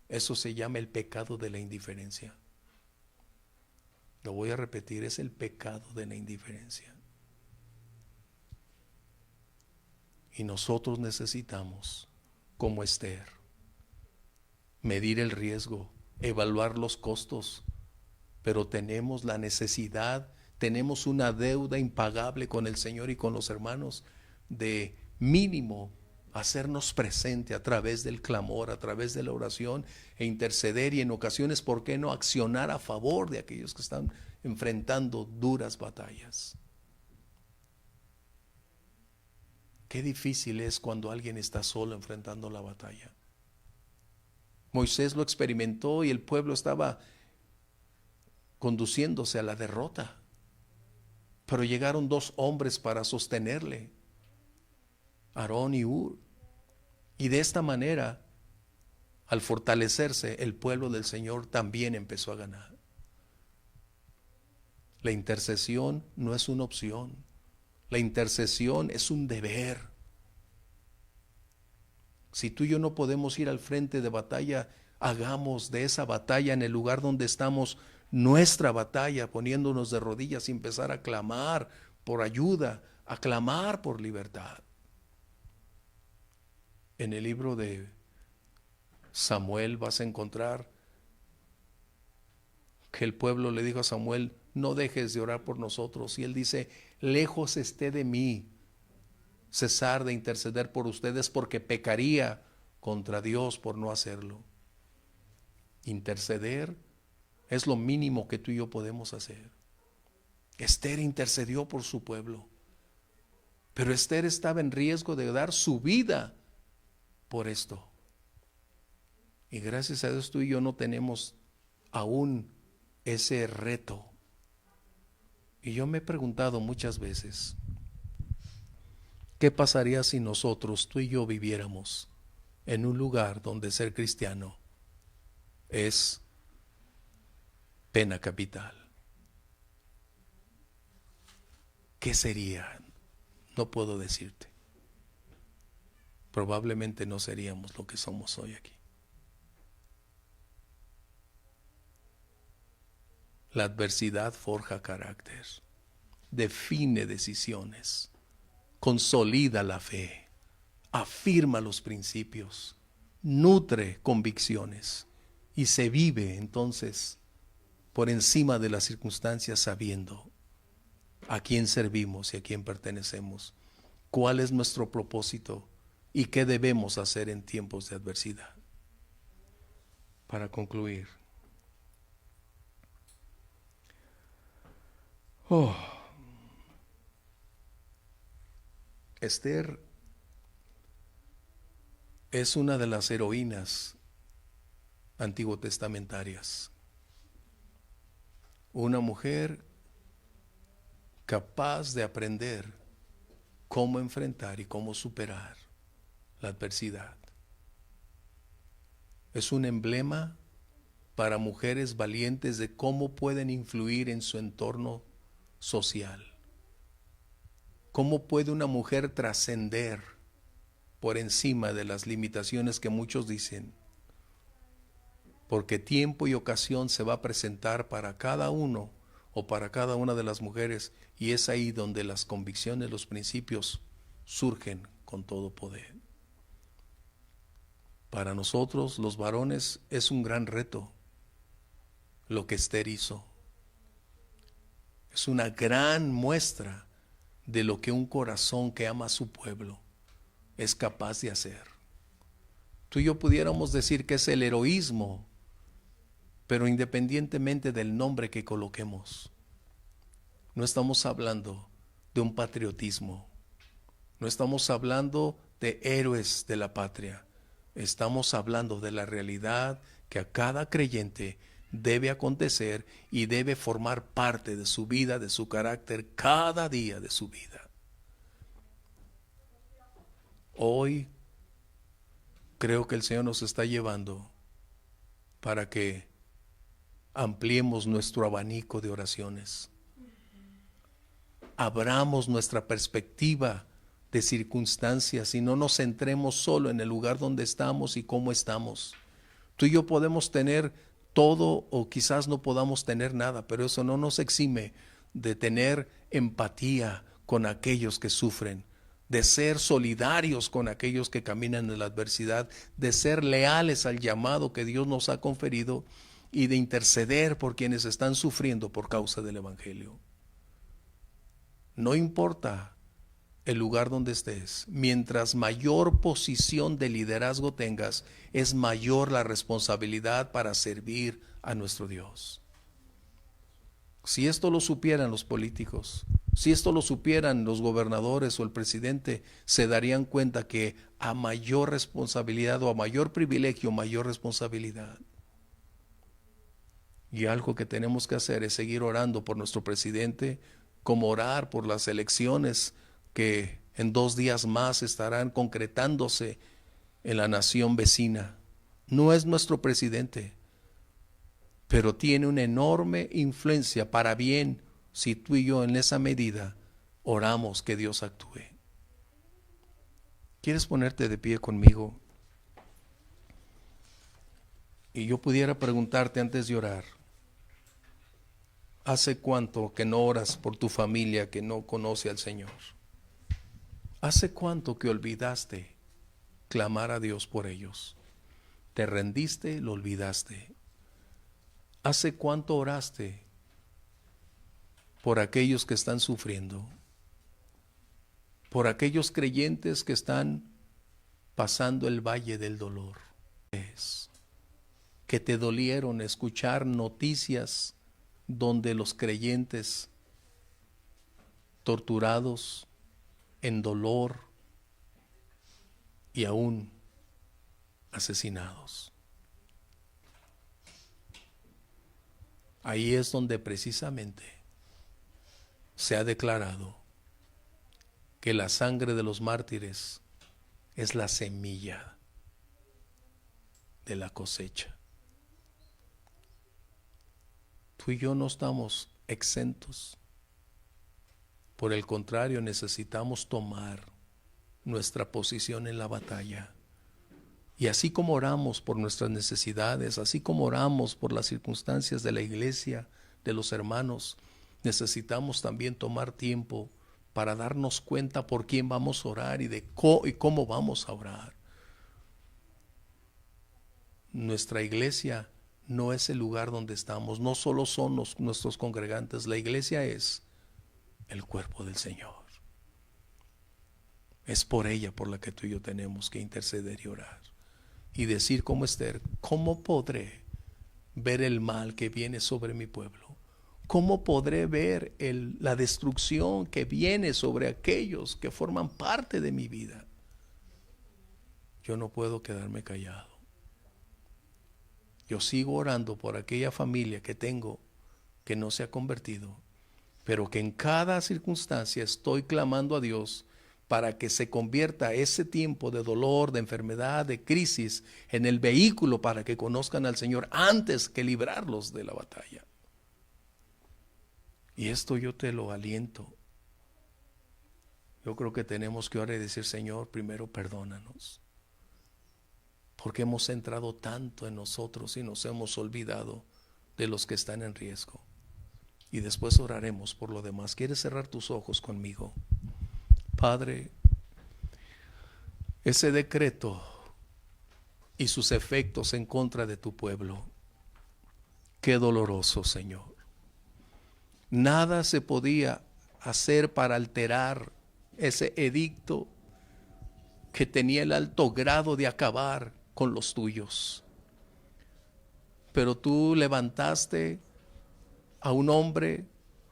eso se llama el pecado de la indiferencia. Lo voy a repetir, es el pecado de la indiferencia. Y nosotros necesitamos, como Esther, medir el riesgo, evaluar los costos, pero tenemos la necesidad, tenemos una deuda impagable con el Señor y con los hermanos de mínimo hacernos presente a través del clamor, a través de la oración e interceder y en ocasiones, ¿por qué no accionar a favor de aquellos que están enfrentando duras batallas? Qué difícil es cuando alguien está solo enfrentando la batalla. Moisés lo experimentó y el pueblo estaba conduciéndose a la derrota, pero llegaron dos hombres para sostenerle, Aarón y Hur, y de esta manera, al fortalecerse, el pueblo del Señor también empezó a ganar. La intercesión no es una opción, la intercesión es un deber. Si tú y yo no podemos ir al frente de batalla, hagamos de esa batalla en el lugar donde estamos nuestra batalla, poniéndonos de rodillas y empezar a clamar por ayuda, a clamar por libertad. En el libro de Samuel vas a encontrar que el pueblo le dijo a Samuel, no dejes de orar por nosotros. Y él dice, lejos esté de mí cesar de interceder por ustedes, porque pecaría contra Dios por no hacerlo. Interceder Es lo mínimo que tú y yo podemos hacer. Esther intercedió por su pueblo, pero Esther estaba en riesgo de dar su vida por esto. Y gracias a Dios tú y yo no tenemos aún ese reto. Y yo me he preguntado muchas veces, ¿qué pasaría si nosotros, tú y yo, viviéramos en un lugar donde ser cristiano es pena capital? ¿Qué sería? No puedo decirte. Probablemente no seríamos lo que somos hoy aquí. La adversidad forja carácter, define decisiones, consolida la fe, afirma los principios, nutre convicciones y se vive entonces por encima de las circunstancias sabiendo a quién servimos y a quién pertenecemos, cuál es nuestro propósito y qué debemos hacer en tiempos de adversidad. Para concluir, Esther es una de las heroínas antiguo testamentarias. Una mujer capaz de aprender cómo enfrentar y cómo superar la adversidad. Es un emblema para mujeres valientes de cómo pueden influir en su entorno social. ¿Cómo puede una mujer trascender por encima de las limitaciones que muchos dicen? Porque tiempo y ocasión se va a presentar para cada uno o para cada una de las mujeres, y es ahí donde las convicciones, los principios surgen con todo poder. Para nosotros, los varones, es un gran reto lo que Esther hizo. Es una gran muestra de lo que un corazón que ama a su pueblo es capaz de hacer. Tú y yo pudiéramos decir que es el heroísmo, pero independientemente del nombre que coloquemos, no estamos hablando de un patriotismo, no estamos hablando de héroes de la patria, estamos hablando de la realidad que a cada creyente debe acontecer y debe formar parte de su vida, de su carácter, cada día de su vida. Hoy creo que el Señor nos está llevando para que ampliemos nuestro abanico de oraciones, abramos nuestra perspectiva de circunstancias y no nos centremos solo en el lugar donde estamos y cómo estamos. Tú y yo podemos tener todo o quizás no podamos tener nada, pero eso no nos exime de tener empatía con aquellos que sufren, de ser solidarios con aquellos que caminan en la adversidad, de ser leales al llamado que Dios nos ha conferido y de interceder por quienes están sufriendo por causa del Evangelio. No importa el lugar donde estés, mientras mayor posición de liderazgo tengas, es mayor la responsabilidad para servir a nuestro Dios. Si esto lo supieran los políticos, si esto lo supieran los gobernadores o el presidente, se darían cuenta que a mayor responsabilidad o a mayor privilegio, mayor responsabilidad. Y algo que tenemos que hacer es seguir orando por nuestro presidente, como orar por las elecciones que en 2 días más estarán concretándose en la nación vecina. No es nuestro presidente, pero tiene una enorme influencia para bien si tú y yo en esa medida oramos que Dios actúe. ¿Quieres ponerte de pie conmigo? Y yo pudiera preguntarte antes de orar, ¿hace cuánto que no oras por tu familia que no conoce al Señor? ¿Hace cuánto que olvidaste clamar a Dios por ellos? ¿Te rendiste, lo olvidaste? ¿Hace cuánto oraste por aquellos que están sufriendo? Por aquellos creyentes que están pasando el valle del dolor. que te dolieron escuchar noticias donde los creyentes torturados en dolor y aún asesinados. Ahí es donde precisamente se ha declarado que la sangre de los mártires es la semilla de la cosecha. Tú y yo no estamos exentos. Por el contrario, necesitamos tomar nuestra posición en la batalla. Y así como oramos por nuestras necesidades, así como oramos por las circunstancias de la iglesia, de los hermanos, necesitamos también tomar tiempo para darnos cuenta por quién vamos a orar y cómo vamos a orar. Nuestra iglesia no es el lugar donde estamos, no solo son nuestros congregantes, la iglesia es el cuerpo del Señor. Es por ella por la que tú y yo tenemos que interceder y orar. Y decir como Esther, ¿cómo podré ver el mal que viene sobre mi pueblo? ¿Cómo podré ver la destrucción que viene sobre aquellos que forman parte de mi vida? Yo no puedo quedarme callado. Yo sigo orando por aquella familia que tengo que no se ha convertido, pero que en cada circunstancia estoy clamando a Dios para que se convierta ese tiempo de dolor, de enfermedad, de crisis en el vehículo para que conozcan al Señor antes que librarlos de la batalla. Y esto yo te lo aliento. Yo creo que tenemos que orar y decir, Señor, primero perdónanos, porque hemos centrado tanto en nosotros y nos hemos olvidado de los que están en riesgo. Y después oraremos por lo demás. ¿Quieres cerrar tus ojos conmigo? Padre, ese decreto y sus efectos en contra de tu pueblo, qué doloroso, Señor. Nada se podía hacer para alterar ese edicto que tenía el alto grado de acabar con los tuyos. Pero tú levantaste a un hombre,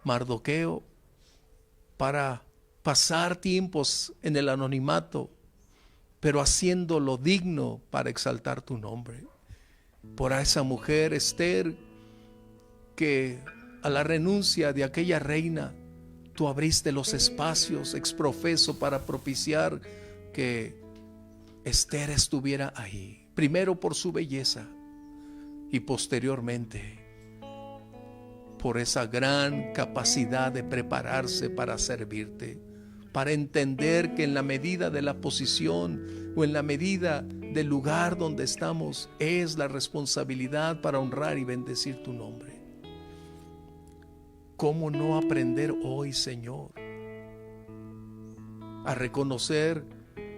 Mardoqueo, para pasar tiempos en el anonimato, pero haciéndolo digno para exaltar tu nombre. Por esa mujer, Esther, que a la renuncia de aquella reina, tú abriste los espacios exprofeso para propiciar que Esther estuviera ahí, primero por su belleza y posteriormente por esa gran capacidad de prepararse para servirte, para entender que en la medida de la posición o en la medida del lugar donde estamos es la responsabilidad para honrar y bendecir tu nombre. ¿Cómo no aprender hoy, Señor, a reconocer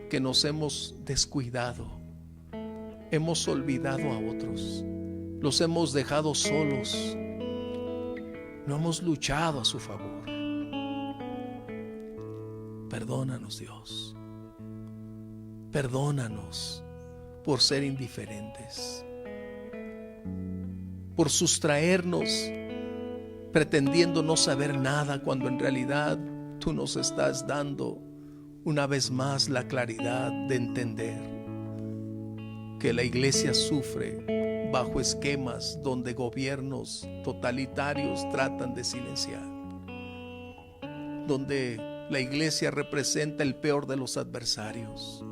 que nos hemos descuidado, hemos olvidado a otros, los hemos dejado solos, no hemos luchado a su favor? Perdónanos, Dios. Perdónanos por ser indiferentes, por sustraernos pretendiendo no saber nada cuando en realidad tú nos estás dando una vez más la claridad de entender que la iglesia sufre bajo esquemas donde gobiernos totalitarios tratan de silenciar, donde la iglesia representa el peor de los adversarios.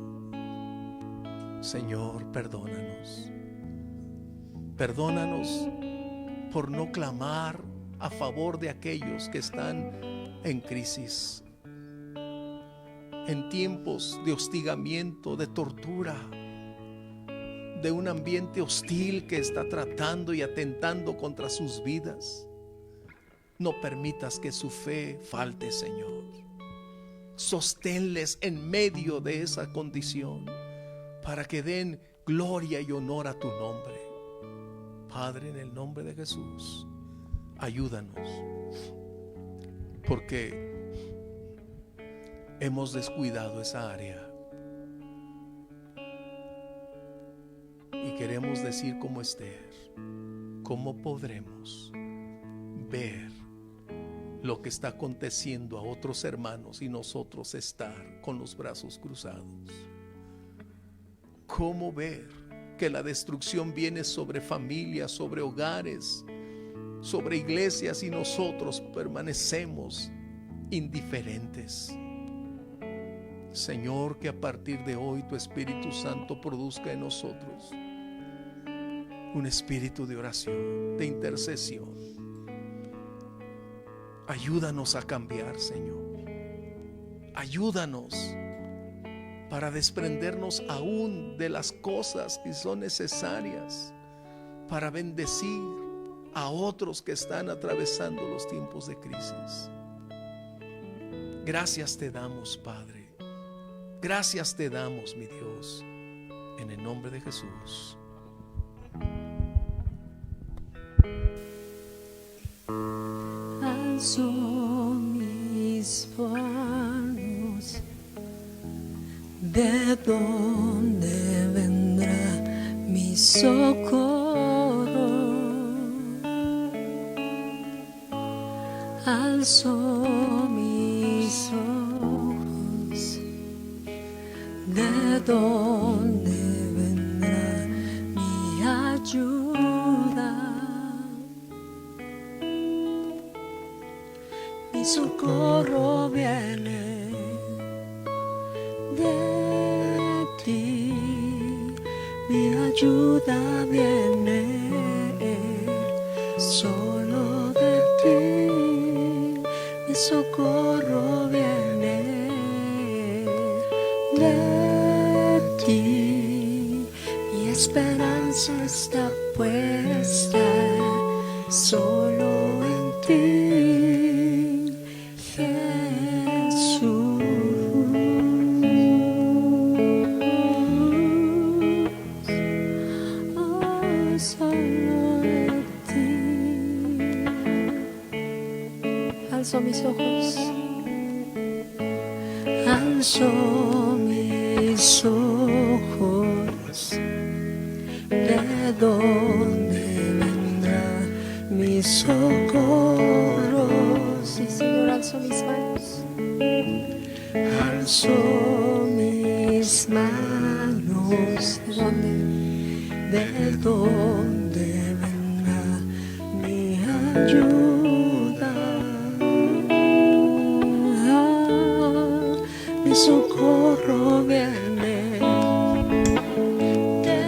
Señor, perdónanos. Perdónanos por no clamar a favor de aquellos que están en crisis, en tiempos de hostigamiento, de tortura, de un ambiente hostil que está tratando y atentando contra sus vidas. No permitas que su fe falte, Señor. Sosténles en medio de esa condición para que den gloria y honor a tu nombre. Padre, en el nombre de Jesús, ayúdanos, porque hemos descuidado esa área y queremos decir como Esther, ¿cómo podremos ver lo que está aconteciendo a otros hermanos y nosotros estar con los brazos cruzados? ¿Cómo ver que la destrucción viene sobre familias, sobre hogares, sobre iglesias y nosotros permanecemos indiferentes? Señor, que a partir de hoy tu Espíritu Santo produzca en nosotros un espíritu de oración, de intercesión. Ayúdanos a cambiar, Señor. Ayúdanos para desprendernos aún de las cosas que son necesarias para bendecir a otros que están atravesando los tiempos de crisis. Gracias te damos, Padre. Gracias te damos, mi Dios, en el nombre de Jesús. Alzo mis manos, ¿de dónde vendrá mi socorro? Alzo mis ojos, ¿de dónde vendrá mi ayuda? Mi socorro viene de ti, mi ayuda viene solo de ti, mi socorro viene de ti, mi esperanza está puesta solo en ti. Alzo mis ojos, alzo mis ojos, ¿de dónde vendrá mi socorro? Sí, Señor, alzo mis manos, alzo mis manos, ¿de dónde vendrá mi ayuda? Mi socorro viene de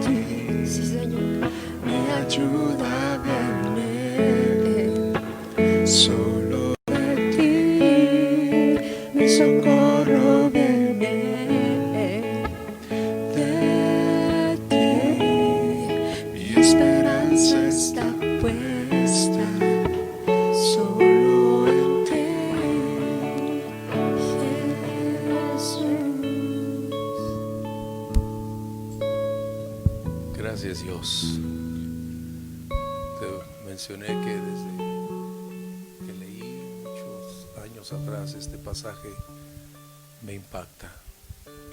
ti, sí, Señor. Mi ayuda viene solo de ti. Mi socorro viene de ti. Mi esperanza está puesta solo en ti. Gracias, Dios. Te mencioné que desde que leí muchos años atrás este pasaje me impacta,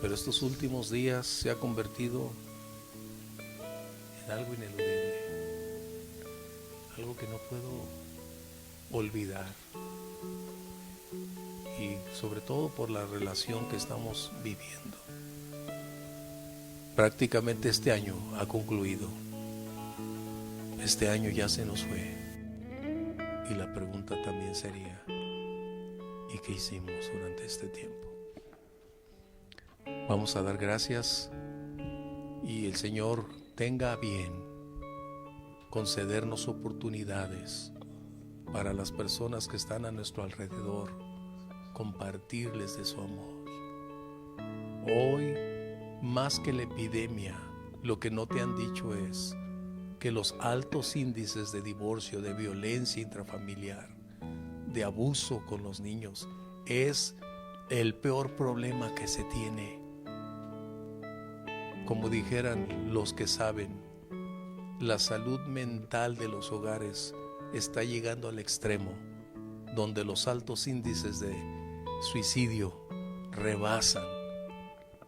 pero estos últimos días se ha convertido en algo ineludible, algo que no puedo olvidar, y sobre todo por la relación que estamos viviendo. Prácticamente este año ha concluido. Este año ya se nos fue. Y la pregunta también sería, ¿y qué hicimos durante este tiempo? Vamos a dar gracias y el Señor tenga a bien concedernos oportunidades para las personas que están a nuestro alrededor, compartirles de su amor. Hoy, más que la epidemia, lo que no te han dicho es que los altos índices de divorcio, de violencia intrafamiliar, de abuso con los niños, es el peor problema que se tiene. Como dijeran los que saben, la salud mental de los hogares está llegando al extremo, donde los altos índices de suicidio rebasan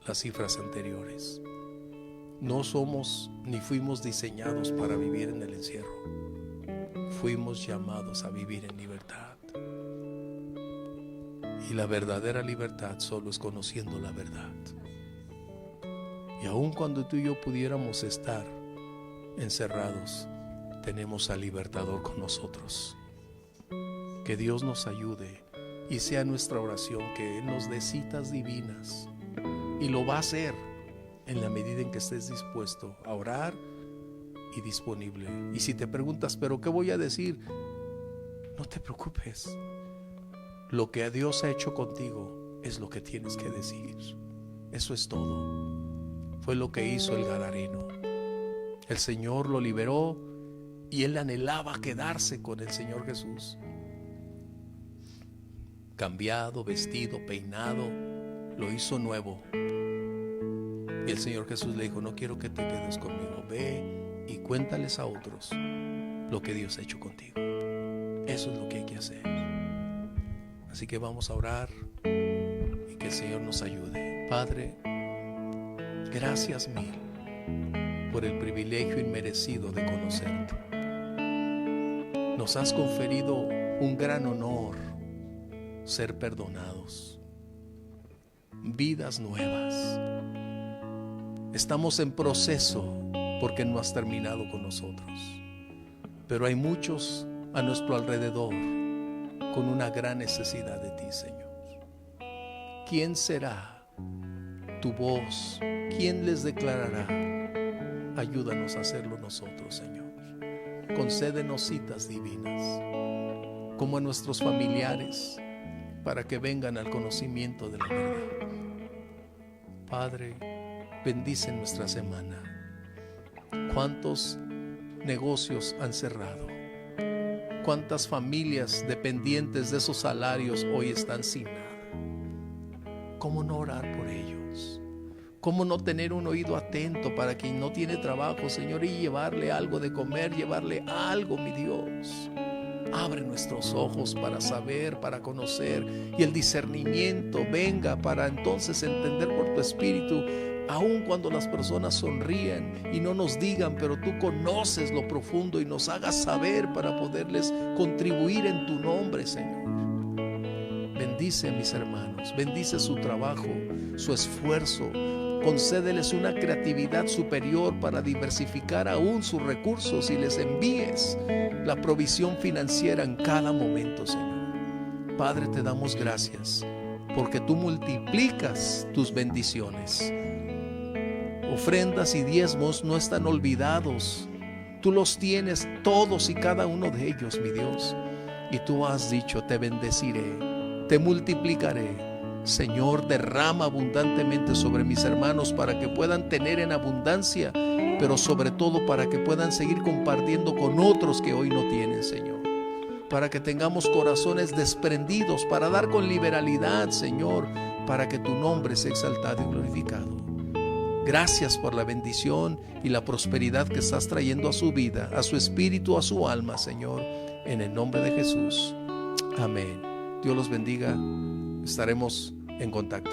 las cifras anteriores. No somos ni fuimos diseñados para vivir en el encierro. Fuimos llamados a vivir en libertad. Y la verdadera libertad solo es conociendo la verdad. Y aun cuando tú y yo pudiéramos estar encerrados, tenemos al libertador con nosotros. Que Dios nos ayude y sea nuestra oración que Él nos dé citas divinas. Y lo va a hacer en la medida en que estés dispuesto a orar y disponible. Y si te preguntas, ¿pero qué voy a decir? No te preocupes. Lo que Dios ha hecho contigo es lo que tienes que decir. Eso es todo. Fue lo que hizo el Gadareno. El Señor lo liberó y él anhelaba quedarse con el Señor Jesús. Cambiado, vestido, peinado, lo hizo nuevo. Y el Señor Jesús le dijo: no quiero que te quedes conmigo, ve y cuéntales a otros lo que Dios ha hecho contigo. Eso es lo que hay que hacer. Así que vamos a orar y que el Señor nos ayude. Padre, gracias mil por el privilegio inmerecido de conocerte. Nos has conferido un gran honor, ser perdonados, vidas nuevas. Estamos en proceso porque no has terminado con nosotros, pero hay muchos a nuestro alrededor con una gran necesidad de ti, Señor. ¿Quién será tu voz? ¿Quién les declarará? Ayúdanos a hacerlo nosotros, Señor. Concédenos citas divinas, como a nuestros familiares, para que vengan al conocimiento de la verdad. Padre, bendice nuestra semana. ¿Cuántos negocios han cerrado? ¿Cuántas familias dependientes de esos salarios hoy están sin nada? ¿Cómo no orar por ellos? ¿Cómo no tener un oído atento para quien no tiene trabajo, Señor, y llevarle algo de comer, llevarle algo, mi Dios? Abre nuestros ojos para saber, para conocer, y el discernimiento venga para entonces entender por tu Espíritu, aun cuando las personas sonríen y no nos digan, pero tú conoces lo profundo y nos hagas saber para poderles contribuir en tu nombre, Señor. Bendice a mis hermanos, bendice su trabajo, su esfuerzo. Concédeles una creatividad superior para diversificar aún sus recursos y les envíes la provisión financiera en cada momento, Señor. Padre, te damos gracias porque tú multiplicas tus bendiciones. Ofrendas y diezmos no están olvidados. Tú los tienes todos y cada uno de ellos, mi Dios. Y tú has dicho: te bendeciré, te multiplicaré. Señor, derrama abundantemente sobre mis hermanos para que puedan tener en abundancia, pero sobre todo para que puedan seguir compartiendo con otros que hoy no tienen, Señor. Para que tengamos corazones desprendidos, para dar con liberalidad, Señor, para que tu nombre sea exaltado y glorificado. Gracias por la bendición y la prosperidad que estás trayendo a su vida, a su espíritu, a su alma, Señor, en el nombre de Jesús. Amén. Dios los bendiga. Estaremos en contacto.